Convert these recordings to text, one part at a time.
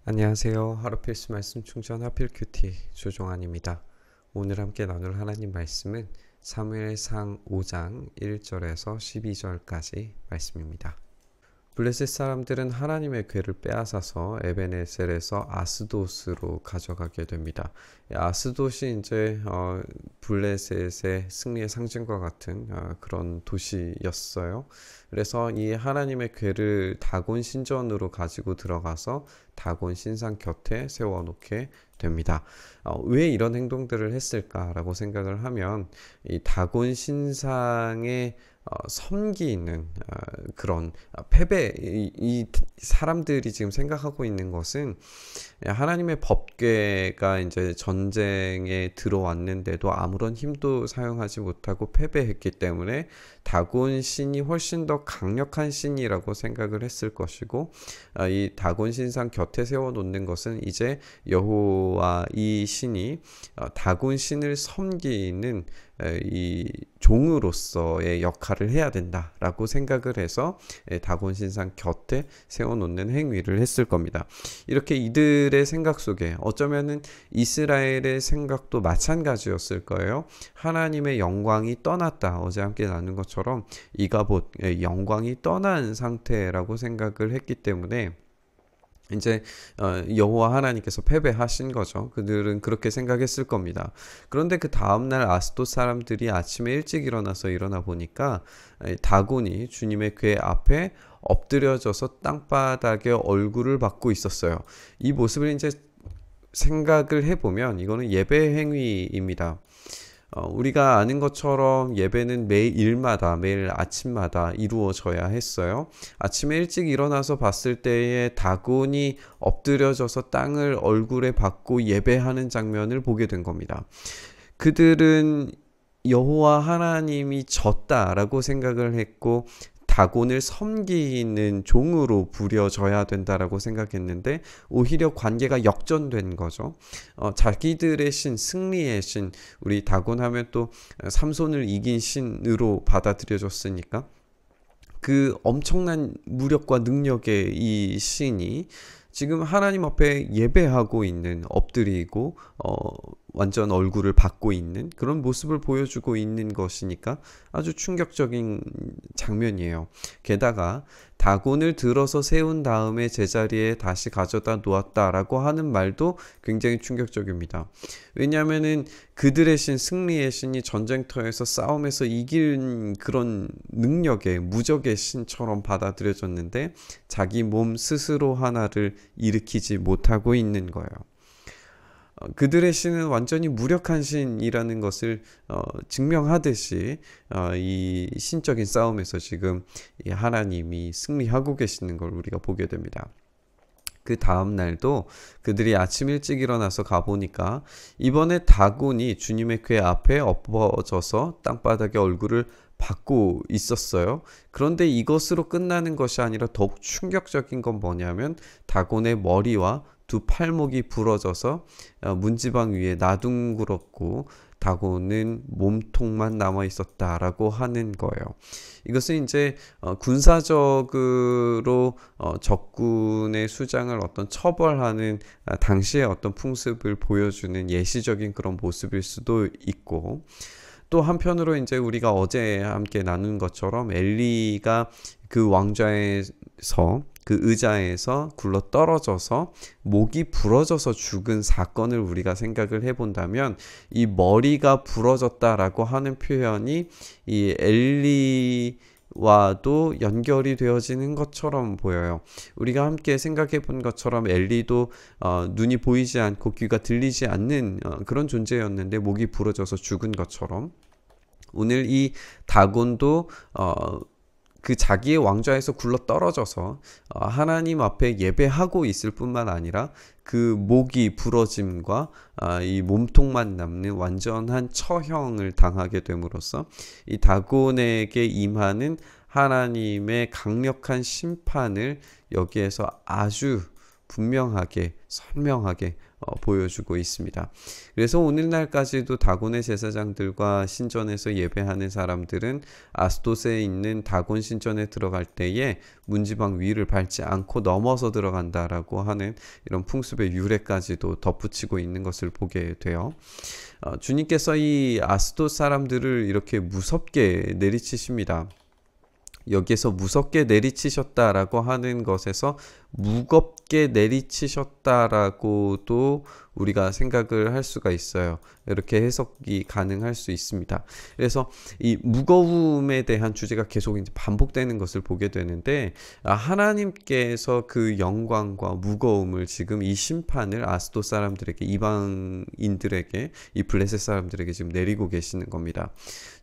안녕하세요. 하루 필수 말씀 충전 하필 큐티 조종환입니다. 오늘 함께 나눌 하나님 말씀은 사무엘상 5장 1절에서 12절까지 말씀입니다. 블레셋 사람들은 하나님의 궤를 빼앗아서 에벤에셀에서 아스돗으로 가져가게 됩니다. 아스돗이 이제 블레셋의 승리의 상징과 같은 그런 도시였어요. 그래서 이 하나님의 궤를 다곤 신전으로 가지고 들어가서 다곤 신상 곁에 세워놓게 됩니다. 왜 이런 행동들을 했을까라고 생각을 하면 이 다곤 신상의 섬기는 그런 패배, 이 사람들이 지금 생각하고 있는 것은 하나님의 법궤가 이제 전쟁에 들어왔는데도 아무런 힘도 사용하지 못하고 패배했기 때문에 다곤 신이 훨씬 더 강력한 신이라고 생각을 했을 것이고, 이 다곤 신상 곁에 세워놓는 것은 이제 여호와 이 신이 다곤 신을 섬기는 이 종으로서의 역할을 해야 된다라고 생각을 해서 다곤 신상 곁에 세워놓는 행위를 했을 겁니다. 이렇게 이들의 생각 속에 어쩌면은 이스라엘의 생각도 마찬가지였을 거예요. 하나님의 영광이 떠났다. 어제 함께 나눈 것처럼 이가봇의 영광이 떠난 상태라고 생각을 했기 때문에 이제 여호와 하나님께서 패배하신 거죠. 그들은 그렇게 생각했을 겁니다. 그런데 그 다음날 아스돗 사람들이 아침에 일찍 일어나 보니까 다곤이 주님의 궤 앞에 엎드려져서 땅바닥에 얼굴을 받고 있었어요. 이 모습을 이제 생각을 해보면 이거는 예배 행위입니다. 우리가 아는 것처럼 예배는 매일 아침마다 이루어져야 했어요. 아침에 일찍 일어나서 봤을 때에 다곤이 엎드려져서 땅을 얼굴에 받고 예배하는 장면을 보게 된 겁니다. 그들은 여호와 하나님이 졌다라고 생각을 했고 다곤을 섬기는 종으로 부려져야 된다라고 생각했는데 오히려 관계가 역전된 거죠. 자기들의 신, 승리의 신, 우리 다곤 하면 또 삼손을 이긴 신으로 받아들여졌으니까 그 엄청난 무력과 능력의 이 신이 지금 하나님 앞에 예배하고 있는, 엎드리고 완전 얼굴을 받고 있는 그런 모습을 보여주고 있는 것이니까 아주 충격적인 장면이에요. 게다가 다곤을 들어서 세운 다음에 제자리에 다시 가져다 놓았다라고 하는 말도 굉장히 충격적입니다. 왜냐하면은 그들의 신, 승리의 신이 전쟁터에서 싸움에서 이긴 그런 능력의 무적의 신처럼 받아들여졌는데 자기 몸 스스로 하나를 일으키지 못하고 있는 거예요. 그들의 신은 완전히 무력한 신이라는 것을 증명하듯이 이 신적인 싸움에서 지금 이 하나님이 승리하고 계시는 걸 우리가 보게 됩니다. 그 다음 날도 그들이 아침 일찍 일어나서 가보니까 이번에 다곤이 주님의 궤 앞에 엎어져서 땅바닥에 얼굴을 받고 있었어요. 그런데 이것으로 끝나는 것이 아니라 더욱 충격적인 건 뭐냐면 다곤의 머리와 두 팔목이 부러져서 문지방 위에 나둥그렇고 다곤은 몸통만 남아 있었다라고 하는 거예요. 이것은 이제 군사적으로 적군의 수장을 어떤 처벌하는 당시의 어떤 풍습을 보여주는 예시적인 그런 모습일 수도 있고, 또 한편으로 이제 우리가 어제 함께 나눈 것처럼 엘리가 그 왕좌에서 그 의자에서 굴러 떨어져서 목이 부러져서 죽은 사건을 우리가 생각을 해본다면 이 머리가 부러졌다라고 하는 표현이 이 엘리와도 연결이 되어지는 것처럼 보여요. 우리가 함께 생각해 본 것처럼 엘리도 눈이 보이지 않고 귀가 들리지 않는 그런 존재였는데 목이 부러져서 죽은 것처럼 오늘 이 다곤도 그 자기의 왕좌에서 굴러 떨어져서 하나님 앞에 예배하고 있을 뿐만 아니라 그 목이 부러짐과 이 몸통만 남는 완전한 처형을 당하게 됨으로써 이 다곤에게 임하는 하나님의 강력한 심판을 여기에서 아주 분명하게 선명하게 보여주고 있습니다. 그래서 오늘날까지도 다곤의 제사장들과 신전에서 예배하는 사람들은 아스돗에 있는 다곤 신전에 들어갈 때에 문지방 위를 밟지 않고 넘어서 들어간다라고 하는 이런 풍습의 유래까지도 덧붙이고 있는 것을 보게 돼요. 주님께서 이 아스돗 사람들을 이렇게 무섭게 내리치십니다. 여기에서 무섭게 내리치셨다라고 하는 것에서 무겁게 내리치셨다라고도 우리가 생각을 할 수가 있어요. 이렇게 해석이 가능할 수 있습니다. 그래서 이 무거움에 대한 주제가 계속 이제 반복되는 것을 보게 되는데, 하나님께서 그 영광과 무거움을 지금 이 심판을 아스돗 사람들에게, 이방인들에게, 이 블레셋 사람들에게 지금 내리고 계시는 겁니다.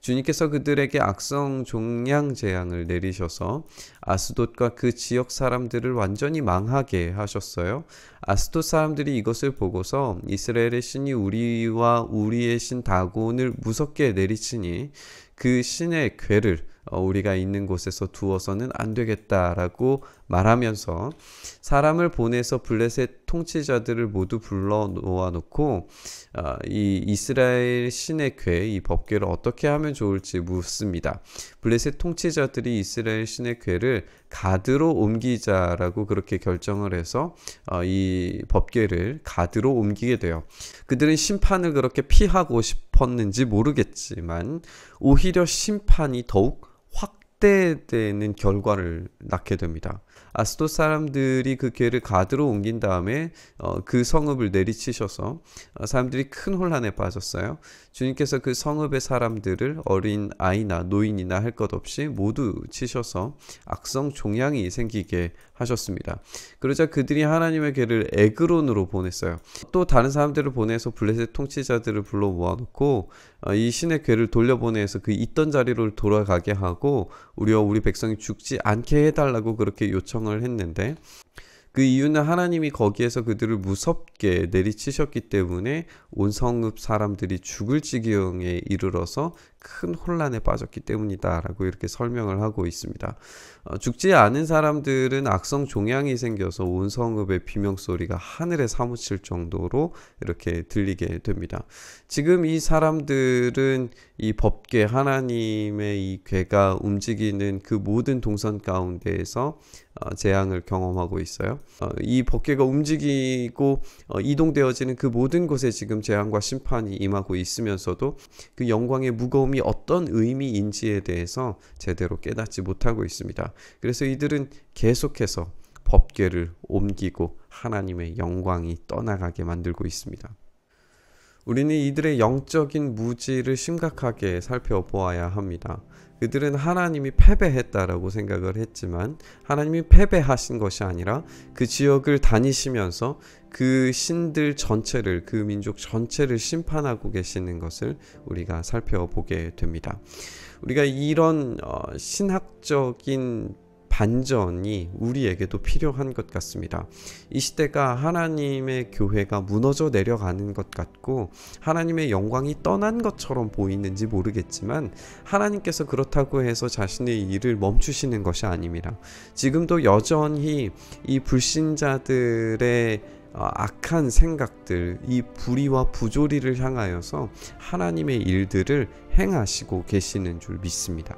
주님께서 그들에게 악성 종양 재앙을 내리셔서 아스돗과 그 지역 사람들을 완전히 망하게 하셨어요. 아스돗 사람들이 이것을 보고서 이스라엘의 신이 우리와 우리의 신 다곤을 무섭게 내리치니 그 신의 궤를 우리가 있는 곳에서 두어서는 안 되겠다라고 말하면서 사람을 보내서 블레셋 통치자들을 모두 불러 놓아놓고 이 이스라엘 신의 궤, 이 법궤를 어떻게 하면 좋을지 묻습니다. 블레셋 통치자들이 이스라엘 신의 궤를 가드로 옮기자라고 그렇게 결정을 해서 이 법궤를 가드로 옮기게 돼요. 그들은 심판을 그렇게 피하고 싶었는지 모르겠지만 오히려 심판이 더욱 확대되는 결과를 낳게 됩니다. 아스돗 사람들이 그 궤를 가드로 옮긴 다음에 그 성읍을 내리치셔서 사람들이 큰 혼란에 빠졌어요. 주님께서 그 성읍의 사람들을 어린 아이나 노인이나 할 것 없이 모두 치셔서 악성 종양이 생기게 하셨습니다. 그러자 그들이 하나님의 궤를 에그론으로 보냈어요. 또 다른 사람들을 보내서 블레셋 통치자들을 불러 모아놓고 이 신의 궤를 돌려보내서 그 있던 자리로 돌아가게 하고 우리와 우리 백성이 죽지 않게 해달라고 그렇게 요청을 했는데, 그 이유는 하나님이 거기에서 그들을 무섭게 내리치셨기 때문에 온 성읍 사람들이 죽을 지경에 이르러서 큰 혼란에 빠졌기 때문이다 라고 이렇게 설명을 하고 있습니다. 죽지 않은 사람들은 악성 종양이 생겨서 온 성읍의 비명소리가 하늘에 사무칠 정도로 이렇게 들리게 됩니다. 지금 이 사람들은 이 법궤, 하나님의 이 궤가 움직이는 그 모든 동선 가운데에서 재앙을 경험하고 있어요. 이 법궤가 움직이고 이동되어지는 그 모든 곳에 지금 재앙과 심판이 임하고 있으면서도 그 영광의 무거움이 어떤 의미인지에 대해서 제대로 깨닫지 못하고 있습니다. 그래서 이들은 계속해서 법궤를 옮기고 하나님의 영광이 떠나가게 만들고 있습니다. 우리는 이들의 영적인 무지를 심각하게 살펴보아야 합니다. 그들은 하나님이 패배했다라고 생각을 했지만 하나님이 패배하신 것이 아니라 그 지역을 다니시면서 그 신들 전체를, 그 민족 전체를 심판하고 계시는 것을 우리가 살펴보게 됩니다. 우리가 이런 신학적인 반전이 우리에게도 필요한 것 같습니다. 이 시대가 하나님의 교회가 무너져 내려가는 것 같고 하나님의 영광이 떠난 것처럼 보이는지 모르겠지만 하나님께서 그렇다고 해서 자신의 일을 멈추시는 것이 아닙니다. 지금도 여전히 이 불신자들의 악한 생각들, 이 불의와 부조리를 향하여서 하나님의 일들을 행하시고 계시는 줄 믿습니다.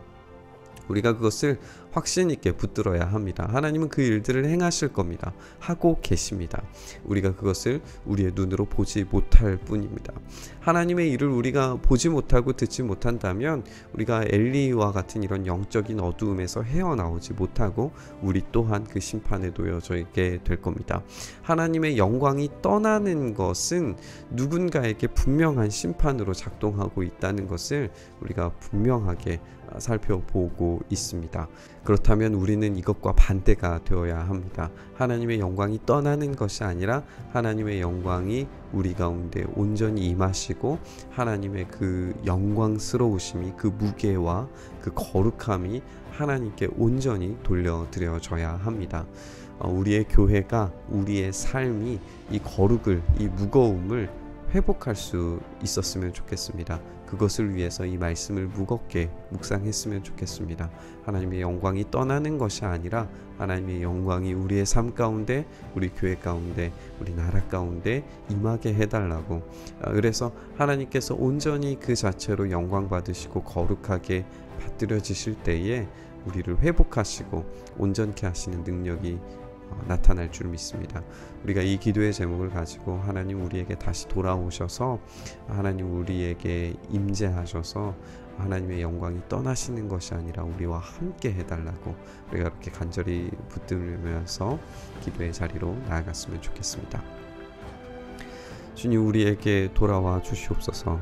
우리가 그것을 확신 있게 붙들어야 합니다. 하나님은 그 일들을 행하실 겁니다. 하고 계십니다. 우리가 그것을 우리의 눈으로 보지 못할 뿐입니다. 하나님의 일을 우리가 보지 못하고 듣지 못한다면 우리가 엘리와 같은 이런 영적인 어두움에서 헤어나오지 못하고 우리 또한 그 심판에 놓여져 있게 될 겁니다. 하나님의 영광이 떠나는 것은 누군가에게 분명한 심판으로 작동하고 있다는 것을 우리가 분명하게 살펴보고 있습니다. 그렇다면 우리는 이것과 반대가 되어야 합니다. 하나님의 영광이 떠나는 것이 아니라 하나님의 영광이 우리 가운데 온전히 임하시고 하나님의 그 영광스러우심이, 그 무게와 그 거룩함이 하나님께 온전히 돌려드려져야 합니다. 우리의 교회가, 우리의 삶이 이 거룩을, 이 무거움을 회복할 수 있었으면 좋겠습니다. 그것을 위해서 이 말씀을 무겁게 묵상했으면 좋겠습니다. 하나님의 영광이 떠나는 것이 아니라 하나님의 영광이 우리의 삶 가운데, 우리 교회 가운데, 우리 나라 가운데 임하게 해달라고. 그래서 하나님께서 온전히 그 자체로 영광 받으시고 거룩하게 받들여지실 때에 우리를 회복하시고 온전케 하시는 능력이 나타날 줄 믿습니다. 우리가 이 기도의 제목을 가지고 하나님 우리에게 다시 돌아오셔서 하나님 우리에게 임재하셔서 하나님의 영광이 떠나시는 것이 아니라 우리와 함께 해달라고 우리가 이렇게 간절히 붙들면서 기도의 자리로 나아갔으면 좋겠습니다. 주님 우리에게 돌아와 주시옵소서.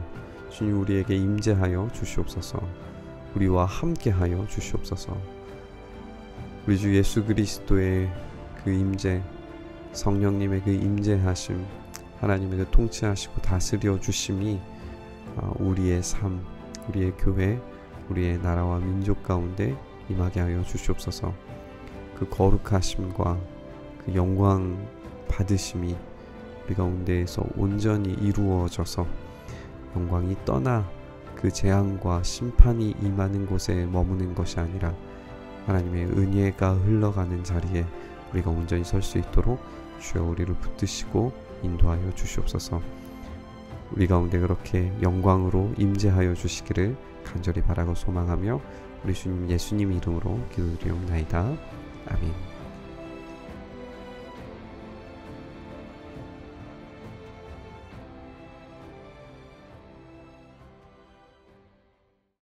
주님 우리에게 임재하여 주시옵소서. 우리와 함께하여 주시옵소서. 우리 주 예수 그리스도의 그 임재, 성령님의 그 임재하심, 하나님의 그 통치하시고 다스려 주심이 우리의 삶, 우리의 교회, 우리의 나라와 민족 가운데 임하게 하여 주시옵소서. 그 거룩하심과 그 영광 받으심이 우리 가운데에서 온전히 이루어져서 영광이 떠나 그 재앙과 심판이 임하는 곳에 머무는 것이 아니라 하나님의 은혜가 흘러가는 자리에 우리가 온전히 설 수 있도록 주여 우리를 붙드시고 인도하여 주시옵소서. 우리 가운데 그렇게 영광으로 임재하여 주시기를 간절히 바라고 소망하며 우리 주님 예수님 이름으로 기도드리옵나이다. 아멘.